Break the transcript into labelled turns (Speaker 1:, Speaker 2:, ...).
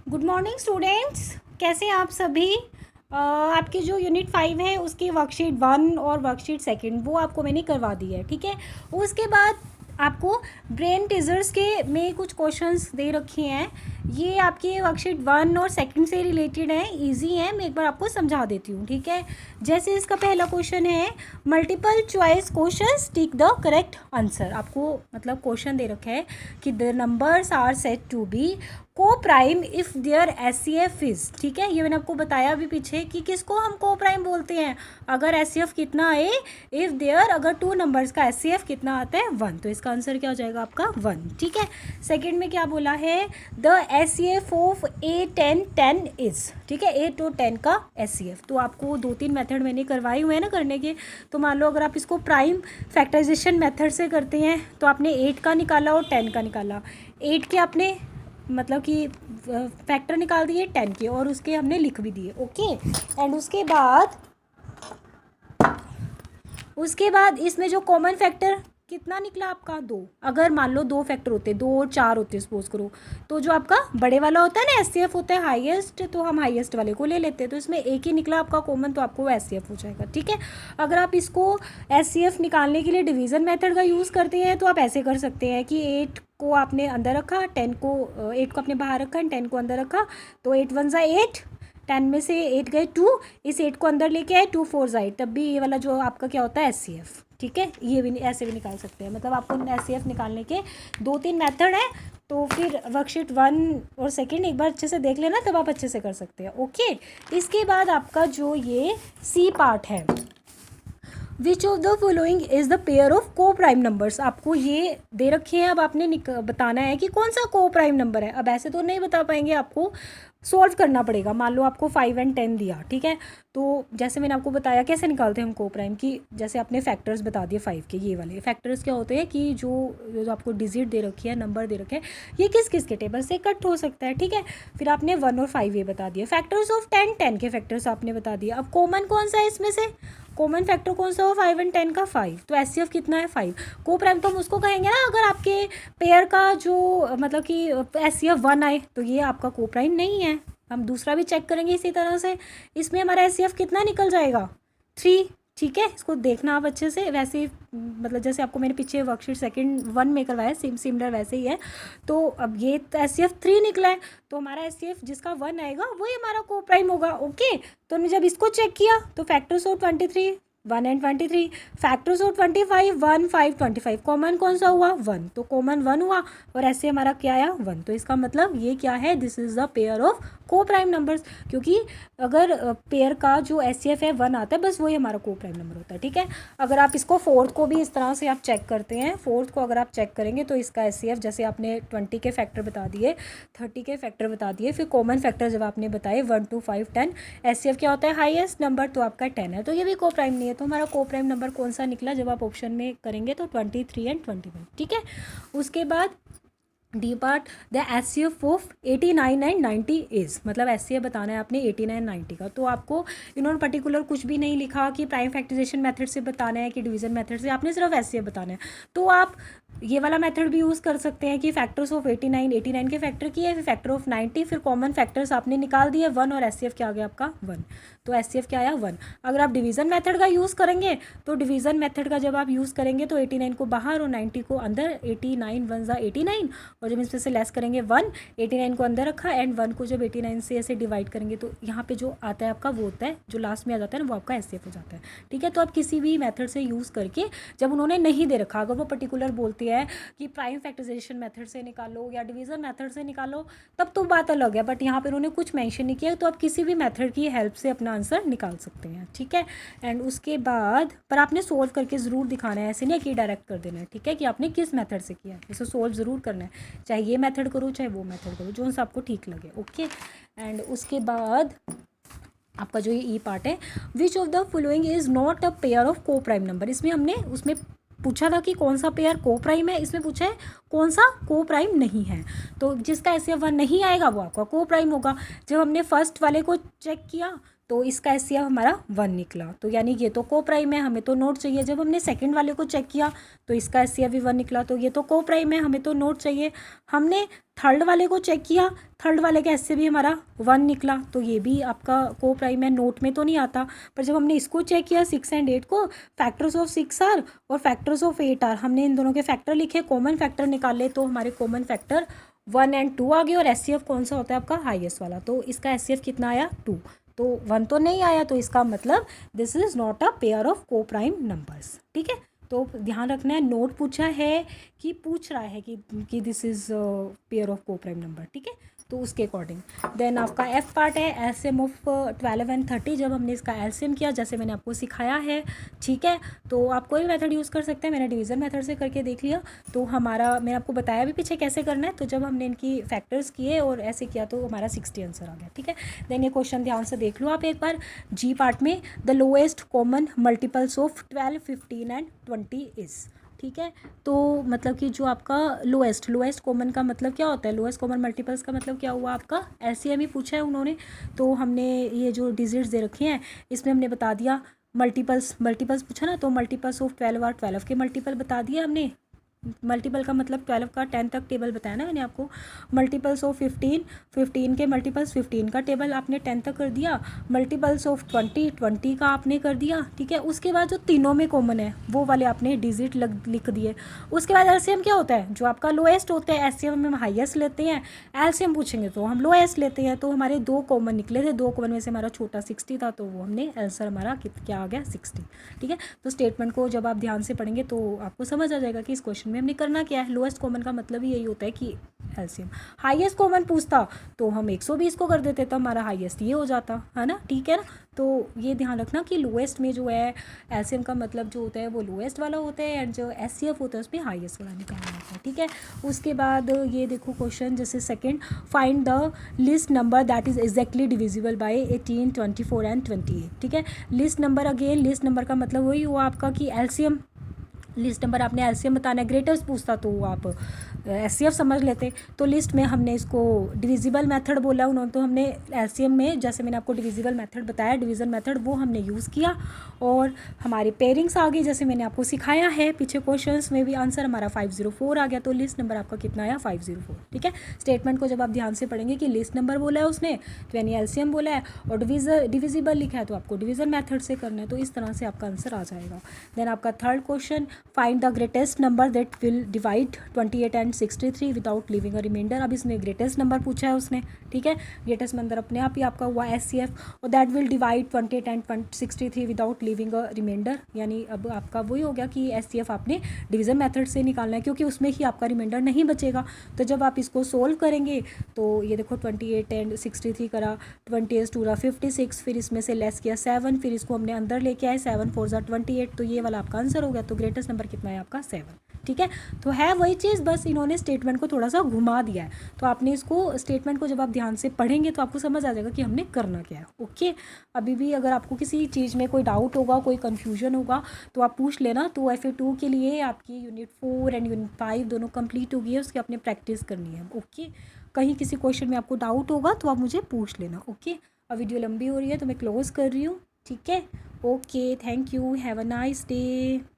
Speaker 1: Good morning students, कैसे हैं आप सभी। आपकी जो यूनिट 5 है उसकी वर्कशीट 1 और वर्कशीट 2 वो आपको मैंने करवा दी है, ठीक है। उसके बाद आपको ब्रेन टीजर्स के में कुछ क्वेश्चंस दे रखे हैं। ये आपकी वर्कशीट 1 और 2 से रिलेटेड है, इजी है। मैं एक बार आपको समझा देती हूँ, ठीक है। जैसे इसका पहला क्वेश्चन है multiple choice questions, tick the correct answer. आपको मतलब क्वेश्चन दे रखा है कि the numbers are said to be co prime if their HCF is, ठीक है। ये मैंने आपको बताया अभी पीछे कि किसको हम को प्राइम बोलते हैं अगर एचसीएफ कितना है, इफ़ देयर अगर 2 नंबर्स का एचसीएफ कितना आता है 1, तो इसका आंसर क्या हो जाएगा आपका 1, ठीक है। सेकंड में क्या बोला है, the HCF of A10 is, ठीक है। 8 और 10 का एचसीएफ। तो आपको 2-3 मेथड मैंने करवाए हुए हैं ना करने के। तो मान लो अगर आप इसको प्राइम फैक्टराइजेशन मेथड से करते हैं तो आपने 8 का निकाला और 10 का निकाला। 8 के आपने मतलब कि फैक्टर निकाल दिए 10 के और उसके हमने लिख भी दिए, ओके। एंड उसके बाद इसमें जो कॉमन फैक्टर कितना निकला आपका 2। अगर मान लो 2 फैक्टर होते, 2 और 4 होते सपोज करो, तो जो आपका बड़े वाला होता है ना एचसीएफ होता है हाईएस्ट, तो हम हाईएस्ट वाले को ले लेते हैं। तो इसमें एक ही निकला आपका कॉमन, तो आपको एचसीएफ हो जाएगा, ठीक है। अगर आप इसको एचसीएफ निकालने के लिए डिवीज़न मेथड का यूज़ करते हैं तो आप ऐसे कर सकते हैं कि 8 को आपने अंदर रखा, 8 को आपने बाहर रखा एंड 10 को अंदर रखा। तो 8 1 ज़ा 8, 10 में से 8 गए 2, इस 8 को अंदर लेके आए 2 4 ज़ा 8, तब भी ये वाला जो आपका क्या होता है एचसीएफ, ठीक है। ये भी ऐसे भी निकाल सकते हैं। मतलब आपको एचसीएफ निकालने के 2-3 मेथड है। तो फिर वर्कशीट 1 और 2 एक बार अच्छे से देख लेना, तब आप अच्छे से कर सकते हैं, ओके। इसके बाद आपका जो ये सी पार्ट है, which of the following is the pair of को प्राइम नंबर्स, आपको ये दे रखे हैं। अब आपने बताना है कि कौन सा को प्राइम नंबर है। अब ऐसे तो नहीं बता पाएंगे, आपको सॉल्व करना पड़ेगा। मान लो आपको 5 और 10 दिया, ठीक है। तो जैसे मैंने आपको बताया कैसे निकालते हैं हम को प्राइम की, जैसे आपने फैक्टर्स बता दिए 5 के। ये वाले फैक्टर्स क्या होते हैं कि जो आपको डिजिट दे रखी है, नंबर दे रखे हैं, ये किस किस के टेबल से कट हो सकता है, ठीक है। फिर आपने 1 और 5 ये बता दिए। फैक्टर्स ऑफ 10 के फैक्टर्स आपने बता दिए। अब कॉमन कौन सा है इसमें से, कॉमन फैक्टर कौन सा हो 5 और 10 का 5, तो एचसीएफ कितना है 5। को प्राइम तो हम उसको कहेंगे ना अगर आपके पेयर का जो मतलब कि एचसीएफ 1 आए, तो ये आपका को प्राइम नहीं है। हम दूसरा भी चेक करेंगे इसी तरह से। इसमें हमारा एचसीएफ कितना निकल जाएगा 3, ठीक है। इसको देखना आप अच्छे से। वैसे ही मतलब जैसे आपको मैंने पीछे वर्कशीट 1 में करवाया सिमिलर वैसे ही है। तो अब ये एचसीएफ 3 निकला है, तो हमारा एचसीएफ जिसका 1 आएगा वही हमारा को प्राइम होगा, ओके। तो हमने जब इसको चेक किया तो factors of 23 1 and 23, factors of 25 1 5 25, common कौन सा हुआ 1, तो कॉमन 1 हुआ और ऐसे हमारा क्या आया 1। तो इसका मतलब ये क्या है, this is the pair of को प्राइम नंबर्स। क्योंकि अगर पेयर का जो एचसीएफ है 1 आता है, बस वही हमारा को प्राइम नंबर होता है, ठीक है। अगर आप इसको 4th को भी इस तरह से आप चेक करते हैं, 4th को अगर आप चेक करेंगे तो इसका एचसीएफ जैसे आपने 20 के फैक्टर बता दिए, 30 के फैक्टर बता दिए, फिर कॉमन फैक्टर जब आपने बताए 1 2 5 10, एचसीएफ क्या होता है हाईएस्ट नंबर, तो आपका 10 है। तो ये भी को प्राइम नहीं है। तो हमारा को प्राइम नंबर कौन सा निकला जब आप ऑप्शन में करेंगे, तो 23 एंड 21, ठीक है। उसके बाद D part, the HCF of 89 and 90 is, मतलब एचसीएफ बताना है आपने 89 90 का। तो आपको इन्होंने पर्टिकुलर कुछ भी नहीं लिखा कि प्राइम फैक्टराइजेशन मेथड से बताना है कि डिवीजन मेथड से, आपने सिर्फ एचसीएफ बताना है। तो आप ये वाला मेथड भी यूज़ कर सकते हैं कि फैक्टर्स ऑफ 89 के फैक्टर किए, फिर फैक्टर ऑफ 90, फिर कॉमन फैक्टर्स आपने निकाल दिए 1 और एचसीएफ क्या आ गया आपका 1। तो एचसीएफ क्या आया 1। अगर आप डिवीज़न मेथड का यूज़ करेंगे तो डिवीज़न मेथड का जब आप यूज़ करेंगे तो 89 को बाहर और 90 को अंदर, 89 1 ज़ा 89, और जब इसमें से लेस करेंगे 1, 89 को अंदर रखा एंड 1 को जब 89 से ऐसे डिवाइड करेंगे तो यहाँ पे जो आता है आपका वो होता है, जो लास्ट में आ जाता है ना वो आपका एचसीएफ हो जाता है, ठीक है। तो आप किसी भी मेथड से यूज़ करके, जब उन्होंने नहीं दे रखा, अगर वो पर्टिकुलर बोलती है कि प्राइम फैक्टराइजेशन मेथड से निकालो या डिवीजन मेथड से निकालो, तब तो बात अलग है। बट यहाँ पर उन्होंने कुछ मेंशन नहीं किया, तो आप किसी भी मेथड की हेल्प से अपना आंसर निकाल सकते हैं, ठीक है। एंड उसके बाद पर आपने सोल्व करके ज़रूर दिखाना है, ऐसे नहीं कि डायरेक्ट कर देना है, ठीक है, कि आपने किस मेथड से किया है। इसे सोल्व ज़रूर करना है, चाहे ये मेथड करो चाहे वो मेथड करो, जो सा आपको ठीक लगे, ओके। एंड उसके बाद आपका जो ये ई पार्ट है, which of the following is not a pair of को प्राइम नंबर। इसमें हमने उसमें पूछा था कि कौन सा पेयर को प्राइम है, इसमें पूछा है कौन सा को प्राइम नहीं है। तो जिसका एचसीएफ 1 नहीं आएगा वो आपका को प्राइम होगा। जब हमने फर्स्ट वाले को चेक किया तो इसका एचसीएफ हमारा 1 निकला। तो यानी ये तो को प्राइम है, हमें तो नोट चाहिए। जब हमने सेकंड वाले को चेक किया तो इसका एचसीएफ भी 1 निकला, तो ये तो को प्राइम है, हमें तो नोट चाहिए। हमने थर्ड वाले को चेक किया, थर्ड वाले का एचसीएफ भी हमारा 1 निकला, तो ये भी आपका को प्राइम है, नोट में तो नहीं आता। पर जब हमने इसको चेक किया 6 एंड 8 को, फैक्टर्स ऑफ 6 आर और फैक्टर्स ऑफ 8 आर, हमने इन दोनों के फैक्टर लिखे, कॉमन फैक्टर निकाले, तो हमारे कॉमन फैक्टर 1 एंड 2 आ गए। और एचसीएफ कौन सा होता है आपका, हाईएस्ट वाला। तो इसका एचसीएफ कितना आया, 2। तो 1 तो नहीं आया, तो इसका मतलब this is not a pair of को प्राइम नंबर्स। ठीक है, तो ध्यान रखना है, नोट पूछा है कि पूछ रहा है कि दिस इज पेयर ऑफ को प्राइम नंबर। ठीक है, तो उसके अकॉर्डिंग देन आपका एफ पार्ट है एलसीएम ऑफ 12 एंड 30। जब हमने इसका एलसीएम किया जैसे मैंने आपको सिखाया है, ठीक है, तो आप कोई मेथड यूज़ कर सकते हैं। मैंने डिवीज़न मेथड से करके देख लिया, तो हमारा मैंने आपको बताया भी पीछे कैसे करना है। तो जब हमने इनकी फैक्टर्स किए और ऐसे किया तो हमारा 60 आंसर आ गया। ठीक है, देन ये क्वेश्चन ध्यान से देख लो आप एक बार। जी पार्ट में the lowest common multiples of 12, 15 and 20 is. ठीक है, तो मतलब कि जो आपका लोएस्ट कॉमन का मतलब क्या होता है, लोएस्ट कॉमन मल्टीपल्स का मतलब क्या हुआ, आपका एलसीएम ही पूछा है उन्होंने। तो हमने ये जो डिजिट्स दे रखे हैं इसमें हमने बता दिया मल्टीपल्स पूछा ना, तो मल्टीपल्स ऑफ 12 और 12 के मल्टीपल बता दिया हमने। मल्टीपल का मतलब 12 का 10 तक टेबल बताया ना मैंने आपको। मल्टीपल्स ऑफ 15 के मल्टीपल्स 15 का टेबल आपने 10 तक कर दिया। मल्टीपल्स ऑफ 20 का आपने कर दिया। ठीक है, उसके बाद जो तीनों में कॉमन है वो वाले आपने डिजिट लिख दिए। उसके बाद एलसीएम क्या होता है, जो आपका लोएस्ट होता है, एचसीएम में हम हाईएस्ट लेते हैं, एलसीएम पूछेंगे तो हम लोएस्ट लेते हैं। तो हमारे 2 कॉमन निकले थे, 2 कॉमन में से हमारा छोटा 60 था, तो वो हमने आंसर हमारा क्या आ गया, 60। ठीक है, तो स्टेटमेंट को जब आप ध्यान से पढ़ेंगे तो आपको समझ आ जाएगा कि इस क्वेश्चन में हमने करना क्या है। लोएस्ट कॉमन का मतलब ही यही होता है कि एलसीएम। हाईएस्ट कॉमन पूछता तो हम 120 को कर देते, तो हमारा हाईएस्ट ये हो जाता है ना। ठीक है ना, तो ये ध्यान रखना कि लोएस्ट में जो है एलसीएम का मतलब जो होता है वो लोएस्ट वाला होता है, एंड जो एचसीएफ होता है उसमें हाईएस्ट वाला निकालना होता है। ठीक है, उसके बाद ये देखो क्वेश्चन जैसे second, find the list number that is exactly divisible by 18, 24 and 28। ठीक है, list number, again list number का मतलब वही हुआ आपका कि एलसीएम, लिस्ट नंबर आपने एलसीएम बताना है, ग्रेटेस्ट पूछता तो आप एचसीएफ समझ लेते। तो लिस्ट में हमने इसको डिविजिबल मेथड बोला उन्होंने, तो हमने एलसीएम में जैसे मैंने आपको डिविजिबल मेथड बताया, डिवीज़न मेथड, वो हमने यूज़ किया और हमारे पेयरिंग्स आ गई जैसे मैंने आपको सिखाया है पीछे क्वेश्चंस में भी। आंसर हमारा 504 आ गया, तो लिस्ट नंबर आपका कितना आया, 504। ठीक है, स्टेटमेंट को जब आप ध्यान से पढ़ेंगे कि लिस्ट नंबर बोला है उसने तो यानी एलसीएम बोला है, और डिविजिबल लिखा है तो आपको डिवीज़न मेथड से करना है, तो इस तरह से आपका आंसर आ जाएगा। देन आपका third question, find the greatest number that will divide 28 and 63 without leaving a remainder. अब इसमें ग्रेटेस्ट नंबर पूछा है उसने। ठीक है, ग्रेटेस्ट नंबर अपने आप ही आपका हुआ एचसीएफ, और that will divide 28 and 63 without leaving a remainder. यानी अब आपका वही हो गया कि एचसीएफ आपने डिवीजन मेथड से निकालना है, क्योंकि उसमें ही आपका रिमाइंडर नहीं बचेगा। तो जब आप इसको सोल्व करेंगे तो ये देखो 28 एंड 63 करा, 20 2 56, फिर इसमें से लेस किया 7, फिर इसको हमने अंदर लेके आए, 7 4 28, तो ये वाला आपका आंसर हो गया। तो ग्रेटेस्ट नंबर कितना है आपका, 7। ठीक है, तो है वही चीज़, बस इन्होंने स्टेटमेंट को थोड़ा सा घुमा दिया है। तो आपने इसको स्टेटमेंट को जब आप ध्यान से पढ़ेंगे तो आपको समझ आ जाएगा कि हमने करना क्या है। ओके, अभी भी अगर आपको किसी चीज़ में कोई डाउट होगा, कोई कन्फ्यूजन होगा तो आप पूछ लेना। तो FA2 के लिए आपकी यूनिट 4 एंड यूनिट 5 दोनों कंप्लीट होगी है, उसकी आपने प्रैक्टिस करनी है। ओके, कहीं किसी क्वेश्चन में आपको डाउट होगा तो आप मुझे पूछ लेना। ओके, अब वीडियो लंबी हो रही है तो मैं क्लोज़ कर रही हूँ। ठीक है, okay, thank you, have a nice day.